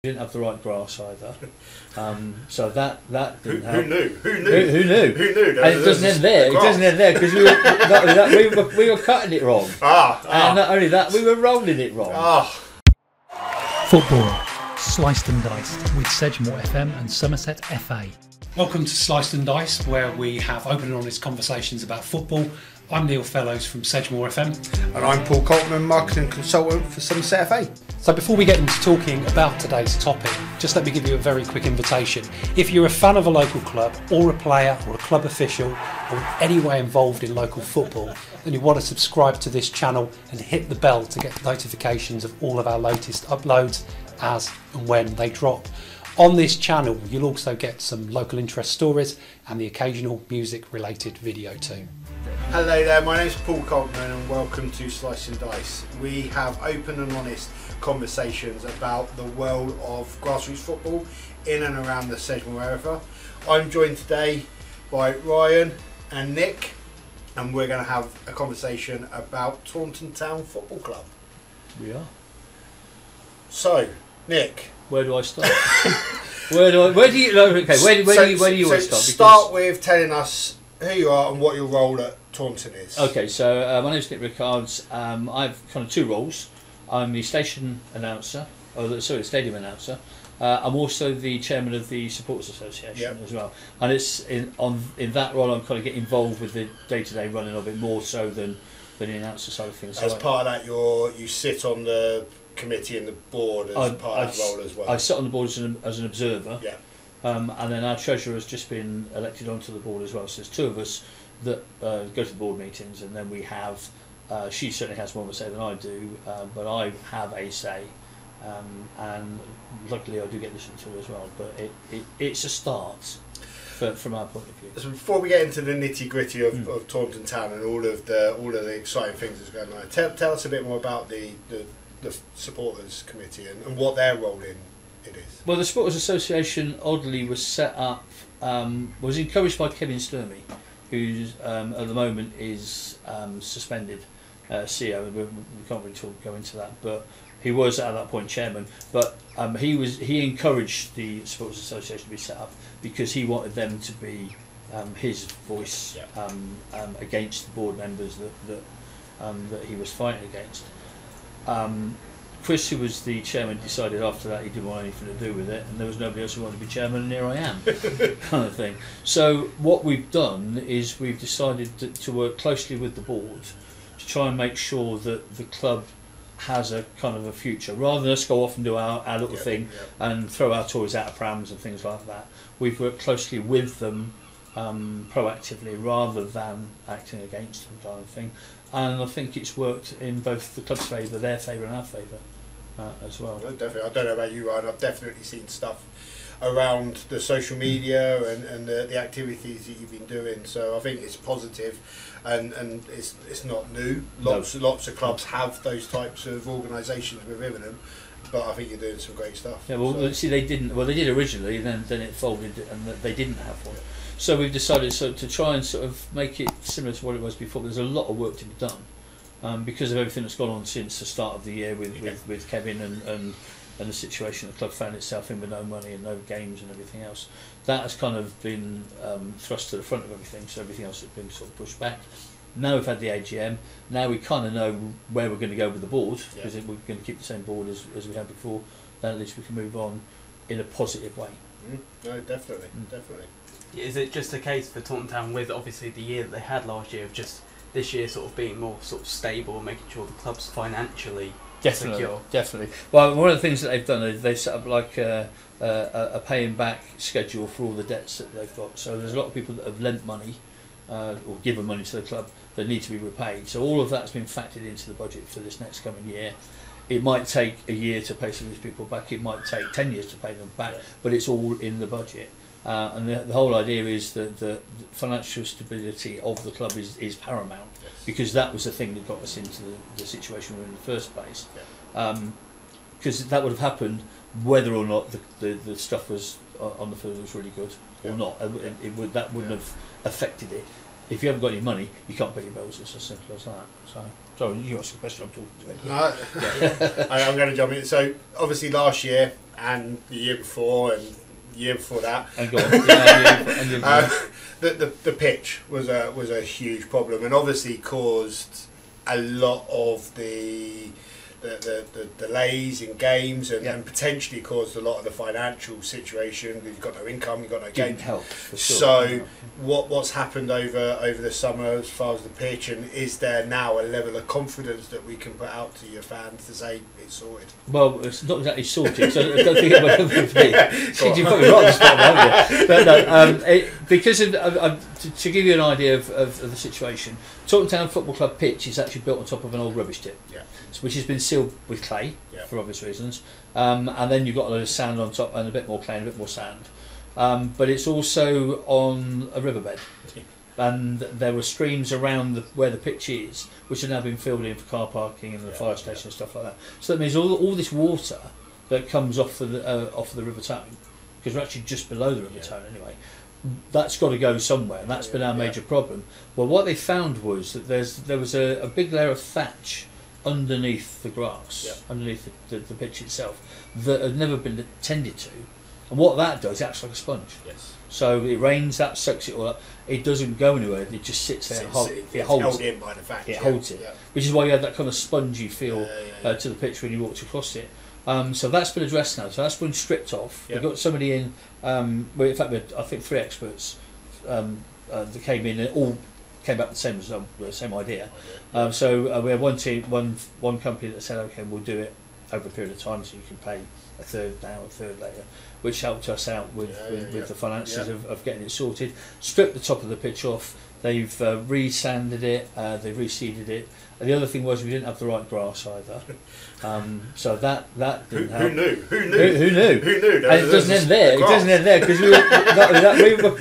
didn't have the right grass either, so that didn't help. Who knew? Who knew? Who knew? And it doesn't end there. It doesn't end there because we were cutting it wrong. And not only that, we were rolling it wrong. Football, sliced and diced with Sedgemoor FM and Somerset FA. Welcome to Sliced and Diced, where we have open and honest conversations about football. I'm Neil Fellows from Sedgemoor FM. And I'm Paul Coltman, marketing consultant for Somerset FA. So before we get into talking about today's topic, just let me give you a very quick invitation. If you're a fan of a local club, or a player, or a club official, or in any way involved in local football, then you want to subscribe to this channel and hit the bell to get notifications of all of our latest uploads as and when they drop. On this channel, you'll also get some local interest stories and the occasional music related video too. Hello there, my name's Paul Coltman and welcome to Slice and Dice. We have open and honest conversations about the world of grassroots football in and around the Sedgemoor area. I'm joined today by Ryan and Nick, and we're going to have a conversation about Taunton Town Football Club. We are. So, Nick, where do I start? where do you want to start? Start with telling us who you are and what your role at Taunton is. Okay, so my name is Nick Rickards. I've kind of two roles. I'm the station announcer, the stadium announcer. I'm also the chairman of the Supporters Association as well. And it's in that role I'm kind of getting involved with the day-to-day running of it more so than the announcer side of things. As part of that, you sit on the committee and the board as part of that role as well. I sit on the board as an observer. Yeah. And then our treasurer has just been elected onto the board as well. So there's two of us that go to the board meetings, and then we have. She certainly has more of a say than I do, but I have a say, and luckily I do get listened to as well. But it's a start from our point of view. So before we get into the nitty gritty of Taunton Town and all of the exciting things that's going on, tell us a bit more about the supporters committee and what their role in it is. Well, the Supporters Association oddly was set up, was encouraged by Kevin Sturmey, who at the moment is suspended CEO. We can't really go into that, but he was at that point chairman. But he encouraged the Supporters Association to be set up because he wanted them to be his voice against the board members that he was fighting against. Chris, who was the chairman, decided after that he didn't want anything to do with it, and there was nobody else who wanted to be chairman, and here I am, kind of thing. So what we've done is we've decided to work closely with the board to try and make sure that the club has a kind of a future. Rather than us go off and do our little thing and throw our toys out of prams and things like that, we've worked closely with them proactively rather than acting against them, kind of thing. And I think it's worked in both the club's favour, their favour and our favour as well. No, definitely. I don't know about you, Ryan, I've definitely seen stuff around the social media and the activities that you've been doing, so I think it's positive and it's not new. Lots of clubs have those types of organisations within them, but I think you're doing some great stuff. Yeah, well, see, they didn't. Well, they did originally, and then it folded, and they didn't have one. So we've decided to try and sort of make it similar to what it was before. There's a lot of work to be done because of everything that's gone on since the start of the year with Kevin and the situation the club found itself in with no money and no games and everything else. That has kind of been thrust to the front of everything, so everything else has been sort of pushed back. Now we've had the AGM, now we kind of know where we're going to go with the board, because if we're going to keep the same board as we had before, then at least we can move on in a positive way. No, definitely. Is it just a case for Taunton Town, with obviously the year that they had last year, of just this year sort of being more sort of stable, making sure the club's financially secure? Definitely. Well, one of the things that they've done is they've set up like a paying back schedule for all the debts that they've got. So there's a lot of people that have lent money or given money to the club that need to be repaid. So all of that's been factored into the budget for this next coming year. It might take a year to pay some of these people back. It might take 10 years to pay them back, but it's all in the budget. And the whole idea is that the financial stability of the club is paramount, because that was the thing that got us into the situation we were in the first place. Because that would have happened whether or not the stuff was on the field was really good or not. That wouldn't have affected it. if you haven't got any money, you can't pay your bills. It's as simple as that. So, sorry, you asked the question. I'm talking to. I'm going to jump in. So obviously last year and the year before and the year before that, And go on. the pitch was a huge problem, and obviously caused a lot of the delays in games, and potentially caused a lot of the financial situation. You've got no income, you've got no game. Didn't help, for sure. So what's happened over the summer as far as the pitch, and is there now a level of confidence that we can put out to your fans to say it's sorted? Well, it's not exactly sorted, so I don't think it will be. You've probably got the spot, haven't you? But no, because to give you an idea of the situation, Taunton Town Football Club pitch is actually built on top of an old rubbish tip, which has been sealed with clay for obvious reasons, and then you've got a load of sand on top and a bit more clay and a bit more sand. But it's also on a riverbed, and there were streams around where the pitch is, which have now been filled in for car parking and the fire station and stuff like that. So that means all this water that comes off the River Tone, because we're actually just below the River Tone anyway, that's got to go somewhere, and that's been our major problem. Well, what they found was that there was a big layer of thatch underneath the grass, underneath the pitch itself, that had never been tended to. And what that does, it acts like a sponge. Yes. So it rains, that sucks it all up. It doesn't go anywhere. It just sits there. It's holds held it. in by the fact. It holds it, which is why you had that kind of spongy feel to the pitch when you walked across it. So that's been addressed now. So that's been stripped off. They've got somebody in. In fact, I think 3 experts that came in and all came back with the same idea. So we have one team, one company that said, okay, we'll do it over a period of time, so you can pay a third now, a third later, which helped us out with the finances of getting it sorted. Stripped the top of the pitch off. They've re-sanded it. They've reseeded it. And the other thing was we didn't have the right grass either. So that didn't help. Who knew? Who knew? Who knew? And it doesn't end there. It doesn't end there because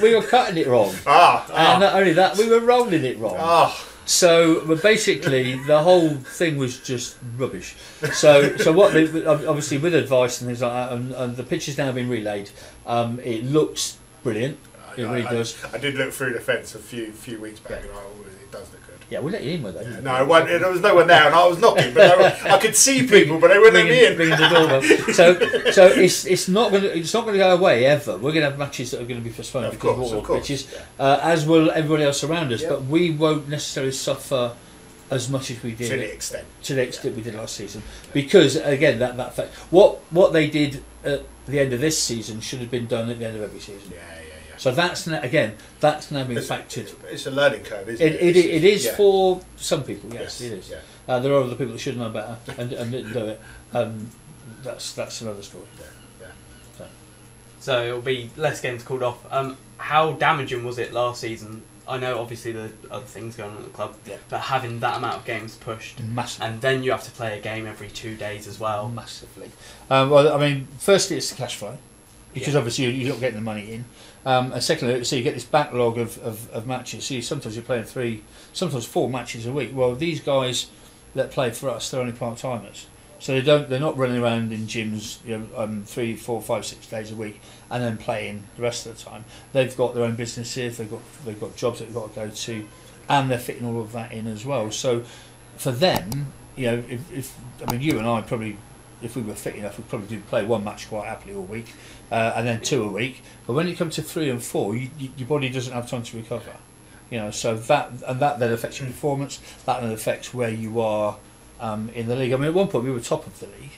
we were cutting it wrong. And not only that, we were rolling it wrong. So basically, the whole thing was just rubbish. So what obviously with advice and things like that, and the pitch has now been relayed. It looks brilliant. It really does. I did look through the fence a few weeks back, and it does look good. Yeah, we let you in with that. Yeah, no, there was no one there, and I was knocking, but I could see people, but they wouldn't let me in. Ringing the doorbell. So it's not going to go away ever. We're going to have matches that are going to be postponed because of water pitches, as will everybody else around us. But we won't necessarily suffer as much as we did to the extent we did last season, because again that fact, what they did at the end of this season should have been done at the end of every season. So that's now been factored. It's a learning curve, isn't it? It is for some people. Yes, it is. There are other people that should know better and didn't do it. That's another story. So it'll be less games called off. How damaging was it last season? I know obviously the other things going on at the club, but having that amount of games pushed, massively, and then you have to play a game every 2 days as well. Massively. Well, I mean, firstly it's the cash flow, because obviously you're not getting the money in. And secondly, so you get this backlog of matches. See, sometimes you're playing 3, sometimes 4 matches a week. Well, these guys that play for us, they're only part timers, so they're not running around in gyms 3, 4, 5, 6 days a week and then playing the rest of the time. They've got their own businesses, they've got jobs that they've got to go to, and they're fitting all of that in as well. So for them, if you and I probably, if we were fit enough, we'd probably do play 1 match quite happily all week, and then 2 a week. But when it comes to 3 and 4, your body doesn't have time to recover. So that then affects your performance. That then affects where you are in the league. I mean, at one point we were top of the league.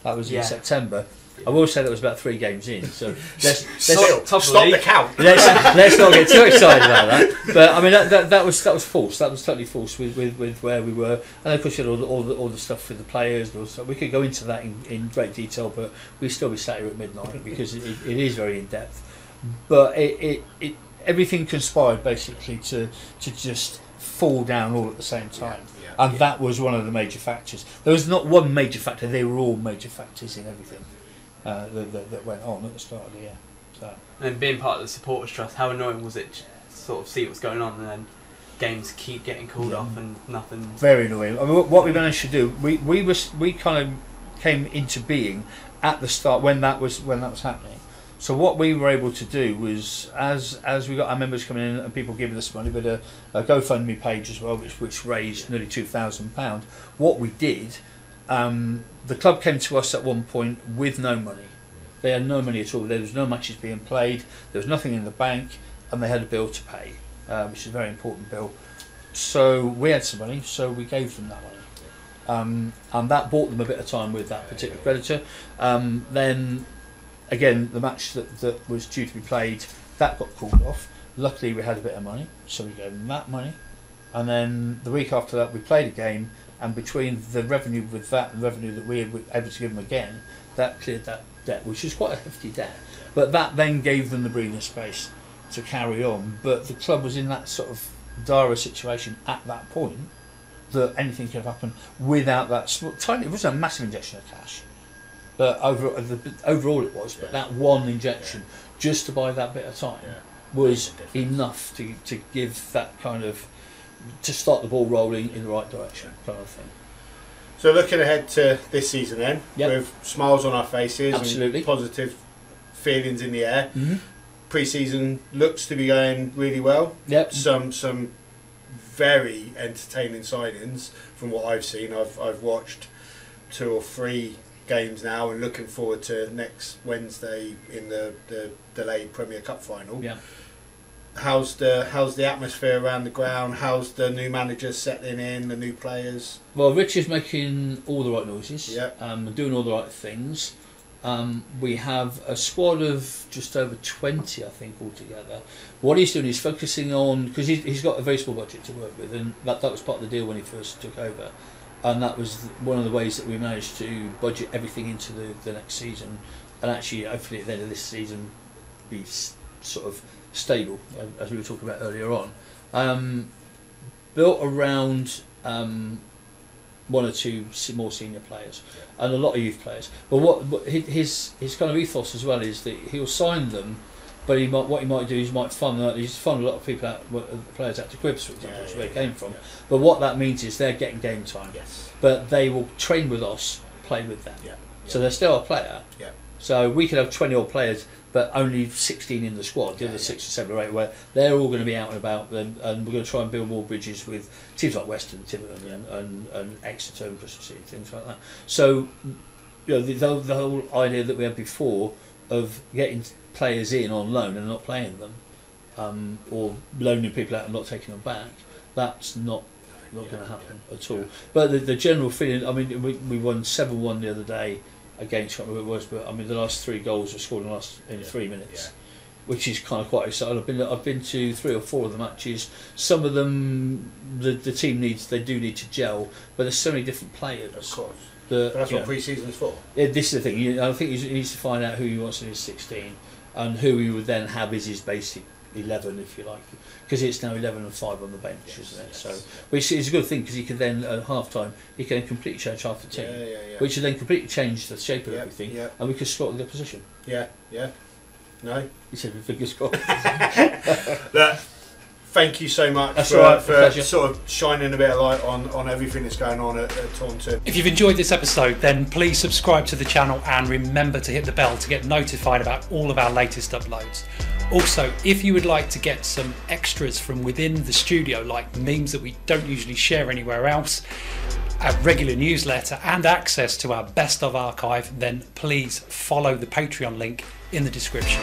That was in September. I will say that was about 3 games in. So let's stop the count. Let's not get too excited about that. But I mean that was false. That was totally false with where we were. And of course you had all the stuff with the players. We could go into that in great detail, but we'd still be sat here at midnight because it is very in depth. But everything conspired basically to just fall down all at the same time. And that was one of the major factors. There was not one major factor, they were all major factors in everything that went on at the start of the year. So. And being part of the Supporters Trust, how annoying was it to sort of see what's going on and then games keep getting called off and nothing? Very annoying. I mean, what we managed to do, we kind of came into being at the start when that was happening. So what we were able to do was, as we got our members coming in and people giving us money, but a GoFundMe page as well, which raised nearly £2,000. What we did, the club came to us at one point with no money. They had no money at all. There was no matches being played. There was nothing in the bank, and they had a bill to pay, which is a very important bill. So we had some money, so we gave them that money, and that bought them a bit of time with that particular creditor. Then, again, the match that was due to be played, that got called off. Luckily, we had a bit of money, so we gave them that money. And then the week after that, we played a game, and between the revenue with that and the revenue that we were able to give them again, that cleared that debt, which is quite a hefty debt. But that then gave them the breathing space to carry on. But the club was in that sort of dire situation at that point that anything could have happened without that tiny. It was a massive injection of cash, but overall it was. But that one injection, just to buy that bit of time, was enough to give that kind of, to start the ball rolling in the right direction, kind of thing. So looking ahead to this season then, Yep. with smiles on our faces, Absolutely. and positive feelings in the air. Mm-hmm. Pre-season looks to be going really well. Yep. Some very entertaining signings from what I've seen. I've watched 2 or 3 games now, and looking forward to next Wednesday in the delayed Premier Cup final. Yeah. How's the atmosphere around the ground? How's the new manager settling in, the new players? Well, Rich is making all the right noises, Yep. doing all the right things. We have a squad of just over 20, I think, altogether. What he's doing is focusing on, because he's got a very small budget to work with, and that was part of the deal when he first took over. And that was one of the ways that we managed to budget everything into the next season, and actually, hopefully, at the end of this season, be sort of stable, as we were talking about earlier on. Built around 1 or 2 more senior players and a lot of youth players. But what his kind of ethos as well is that he'll sign them, but what he might do is might fund a lot of people out, players out to Quibs, for example, which is where they came from. But what that means is they're getting game time. Yes. But they will train with us, play with them. Yeah. So they're still a player. Yeah. So we could have 20 odd players, but only 16 in the squad. The other 6 or 7 or 8, where they're all going to be out and about, and we're going to try and build more bridges with teams like Weston, Tiverton, and Exeter and Bristol City, things like that. So, the whole idea that we had before of getting players in on loan and not playing them, or loaning people out and not taking them back, that's not going to happen at all. But the general feeling, I mean, we won 7-1 the other day against, I can't remember who it was, but I mean the last 3 goals were scored in 3 minutes, which is kind of quite exciting. I've been to 3 or 4 of the matches. Some of them the team need to gel, but there's so many different players. Of course. But that's what pre-season's for. This is the thing. I think he needs to find out who he wants in his 16, and who he would then have as his basic 11, if you like, because it's now 11 and 5 on the bench, isn't it? So, which is a good thing, because he can then at half time he can completely change half the team, which would then completely change the shape of everything, and we could slot the opposition. No, you said fingers crossed. Thank you so much for sort of shining a bit of light on everything that's going on at Taunton. If you've enjoyed this episode, then please subscribe to the channel and remember to hit the bell to get notified about all of our latest uploads. Also, if you would like to get some extras from within the studio, like memes that we don't usually share anywhere else, a regular newsletter and access to our best of archive, then please follow the Patreon link in the description.